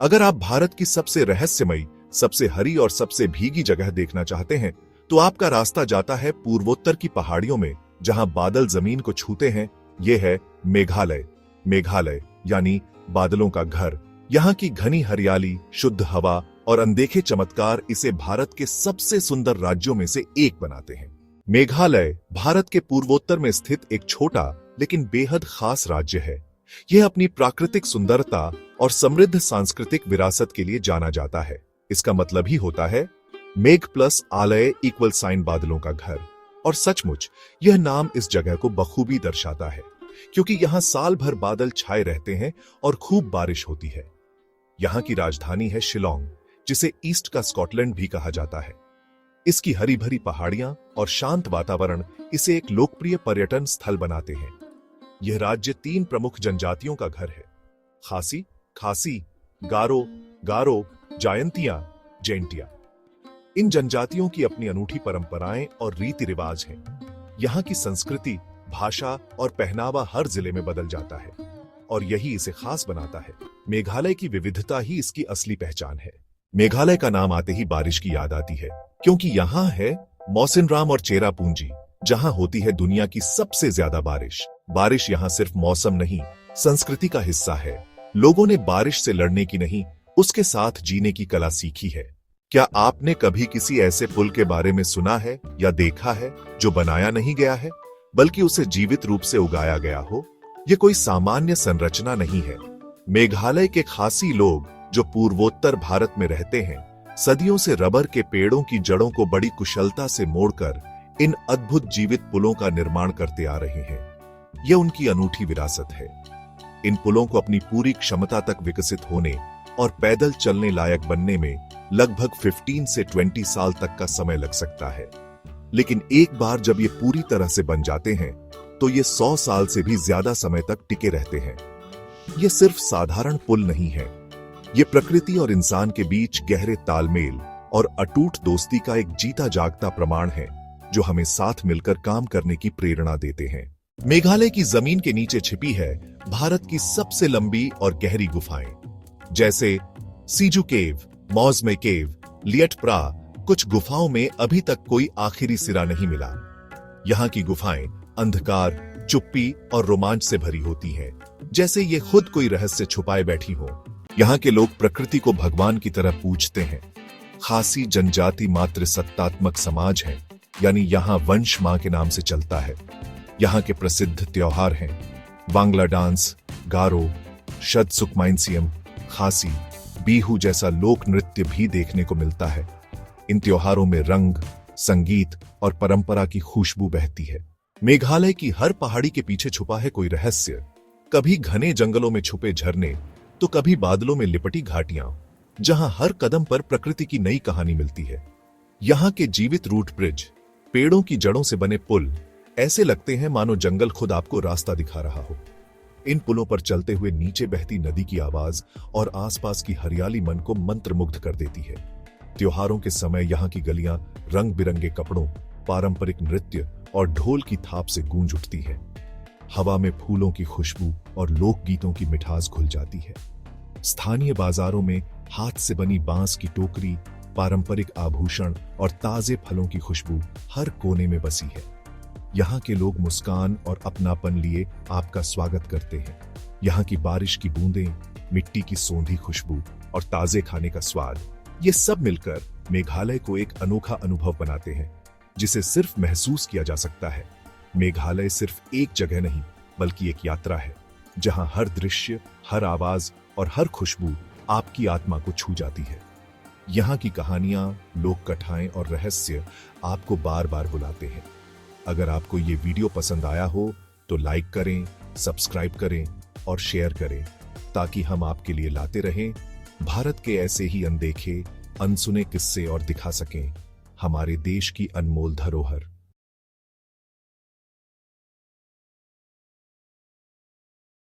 अगर आप भारत की सबसे रहस्यमयी, सबसे हरी और सबसे भीगी जगह देखना चाहते हैं, तो आपका रास्ता जाता है पूर्वोत्तर की पहाड़ियों में, जहां बादल जमीन को छूते हैं। यह है मेघालय। मेघालय यानी बादलों का घर। यहाँ की घनी हरियाली, शुद्ध हवा और अनदेखे चमत्कार इसे भारत के सबसे सुंदर राज्यों में से एक बनाते हैं। मेघालय भारत के पूर्वोत्तर में स्थित एक छोटा लेकिन बेहद खास राज्य है। यह अपनी प्राकृतिक सुंदरता और समृद्ध सांस्कृतिक विरासत के लिए जाना जाता है। इसका मतलब ही होता है मेघ प्लस आलय इक्वल साइन बादलों का घर। और सचमुच यह नाम इस जगह को बखूबी दर्शाता है, क्योंकि यहाँ साल भर बादल छाए रहते हैं और खूब बारिश होती है। यहाँ की राजधानी है शिलोंग, जिसे ईस्ट का स्कॉटलैंड भी कहा जाता है। इसकी हरी भरी पहाड़ियां और शांत वातावरण इसे एक लोकप्रिय पर्यटन स्थल बनाते हैं। यह राज्य 3 प्रमुख जनजातियों का घर है: खासी, खासी, गारो, गारो, जायंतिया, जैंतिया। इन जनजातियों की अपनी अनूठी परंपराएं और रीति रिवाज हैं। यहाँ की संस्कृति, भाषा और पहनावा हर जिले में बदल जाता है, और यही इसे खास बनाता है। मेघालय की विविधता ही इसकी असली पहचान है। मेघालय का नाम आते ही बारिश की याद आती है, क्योंकि यहाँ है मौसिनराम और चेरापूंजी, जहाँ होती है दुनिया की सबसे ज्यादा बारिश। बारिश यहाँ सिर्फ मौसम नहीं, संस्कृति का हिस्सा है। लोगों ने बारिश से लड़ने की नहीं, उसके साथ जीने की कला सीखी है। क्या आपने कभी किसी ऐसे पुल के बारे में सुना है या देखा है जो बनाया नहीं गया है, बल्कि उसे जीवित रूप से उगाया गया हो? यह कोई सामान्य संरचना नहीं है। मेघालय के खासी लोग, जो पूर्वोत्तर भारत में रहते हैं, सदियों से रबर के पेड़ों की जड़ों को बड़ी कुशलता से मोड़कर इन अद्भुत जीवित पुलों का निर्माण करते आ रहे हैं। यह उनकी अनूठी विरासत है। इन पुलों को अपनी पूरी क्षमता तक विकसित होने और पैदल चलने लायक बनने में लगभग 15 से 20 साल तक का समय लग सकता है। लेकिन एक बार जब ये पूरी तरह से बन जाते हैं, तो ये 100 साल से भी ज्यादा समय तक टिके रहते हैं। ये सिर्फ साधारण पुल नहीं है, ये प्रकृति और इंसान के बीच गहरे तालमेल और अटूट दोस्ती का एक जीता जागता प्रमाण है, जो हमें साथ मिलकर काम करने की प्रेरणा देते हैं। मेघालय की जमीन के नीचे छिपी है भारत की सबसे लंबी और गहरी गुफाएं, जैसे सीजू केव, मौजमे केव, लियट प्रा। कुछ गुफाओं में अभी तक कोई आखिरी सिरा नहीं मिला। यहाँ की गुफाएं अंधकार, चुप्पी और रोमांच से भरी होती हैं, जैसे ये खुद कोई रहस्य छुपाए बैठी हो। यहाँ के लोग प्रकृति को भगवान की तरह पूजते हैं। खासी जनजाति मात्र सत्तात्मक समाज है, यानी यहाँ वंश मां के नाम से चलता है। यहाँ के प्रसिद्ध त्योहार हैं बांग्ला डांस, गारो, शद सुकमाइंसियम, खासी, बीहू जैसा लोक नृत्य भी देखने को मिलता है। इन त्योहारों में रंग, संगीत और परंपरा की खुशबू बहती है। मेघालय की हर पहाड़ी के पीछे छुपा है कोई रहस्य। कभी घने जंगलों में छुपे झरने, तो कभी बादलों में लिपटी घाटियां, जहां हर कदम पर प्रकृति की नई कहानी मिलती है। यहाँ के जीवित रूट ब्रिज, पेड़ों की जड़ों से बने पुल ऐसे लगते हैं मानो जंगल खुद आपको रास्ता दिखा रहा हो। इन पुलों पर चलते हुए नीचे बहती नदी की आवाज और आसपास की हरियाली मन को मंत्रमुग्ध कर देती है। त्योहारों के समय यहाँ की गलियां रंग बिरंगे कपड़ों, पारंपरिक नृत्य और ढोल की थाप से गूंज उठती है। हवा में फूलों की खुशबू और लोकगीतों की मिठास घुल जाती है। स्थानीय बाजारों में हाथ से बनी बांस की टोकरी, पारंपरिक आभूषण और ताजे फलों की खुशबू हर कोने में बसी है। यहाँ के लोग मुस्कान और अपनापन लिए आपका स्वागत करते हैं। यहाँ की बारिश की बूंदें, मिट्टी की सौंधी खुशबू और ताजे खाने का स्वाद, ये सब मिलकर मेघालय को एक अनोखा अनुभव बनाते हैं, जिसे सिर्फ महसूस किया जा सकता है। मेघालय सिर्फ एक जगह नहीं, बल्कि एक यात्रा है, जहाँ हर दृश्य, हर आवाज और हर खुशबू आपकी आत्मा को छू जाती है। यहाँ की कहानियां, लोक कथाएं और रहस्य आपको बार बार बुलाते हैं। अगर आपको ये वीडियो पसंद आया हो तो लाइक करें, सब्सक्राइब करें और शेयर करें, ताकि हम आपके लिए लाते रहें भारत के ऐसे ही अनदेखे, अनसुने किस्से और दिखा सकें हमारे देश की अनमोल धरोहर।